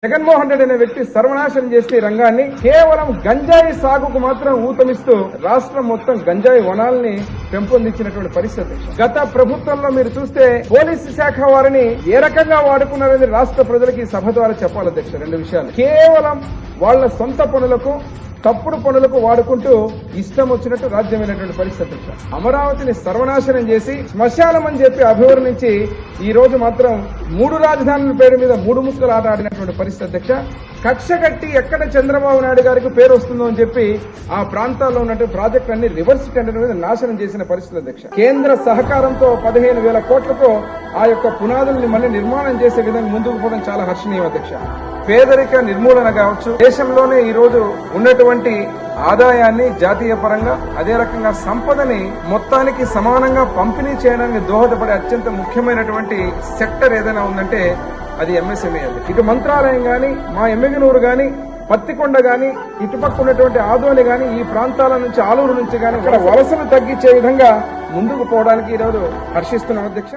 జగన్మోహన్ రెడ్డి అనే వ్యక్తి సర్వనాశనం చేసే రంగాన్ని కేవలం గంజాయి సాగుకు మాత్రం ఊతమిస్తూ రాష్ట్రం మొత్తం గంజాయి వనాల్ని పెంపొందించినటువంటి పరిస్థితి. గత ప్రభుత్వంలో మీరు చూస్తే పోలీసు శాఖ వారిని ఏ రకంగా వాడుకున్నారని రాష్ట్ర ప్రజలకి సభ ద్వారా చెప్పాలి అధ్యక్ష. రెండు విషయాలు, కేవలం వాళ్ల సొంత పనులకు తప్పుడు పనులకు వాడుకుంటూ ఇష్టం వచ్చినట్టు రాజ్యమైనటువంటి పరిస్థితి. అమరావతిని సర్వనాశనం చేసి శ్మశానం అని చెప్పి అభివర్ణించి ఈ రోజు మాత్రం 3 రాజధానుల పేరు మీద 3 ముక్కలు ఆట ఆడినటువంటి పరిస్థితి అధ్యక్ష. కక్ష కట్టి ఎక్కడ చంద్రబాబు నాయుడు గారికి పేరు వస్తుందో అని చెప్పి ఆ ప్రాంతాల్లో ఉన్నటువంటి ప్రాజెక్టులన్నీ రివర్స్ టెండర్ మీద నాశనం చేసిన పరిస్థితి అధ్యక్ష. కేంద్ర సహకారంతో 15,000 కోట్లతో ఆ యొక్క పునాదుల్ని మళ్ళీ నిర్మాణం చేసే విధంగా ముందుకు పోవడం చాలా హర్షణీయం అధ్యక్ష. పేదరిక నిర్మూలన కావచ్చు, దేశంలోనే ఈ రోజు ఉన్నటువంటి ఆదాయాన్ని జాతీయ పరంగా అదే రకంగా సంపదని మొత్తానికి సమానంగా పంపిణీ చేయడానికి దోహదపడే అత్యంత ముఖ్యమైనటువంటి సెక్టర్ ఏదైనా ఉందంటే అది ఎంఎస్ఎంఈ. ఇటు మంత్రాలయం గాని, మా ఎమ్మిగనూరు గాని, పత్తికొండ గాని, ఇటుపక్క ఉన్నటువంటి ఆదోని గాని, ఈ ప్రాంతాల నుంచి ఆలూరు నుంచి గాని ఇక్కడ వలసలు తగ్గించే విధంగా ముందుకు పోవడానికి ఈరోజు హర్షిస్తున్నాం అధ్యక్ష.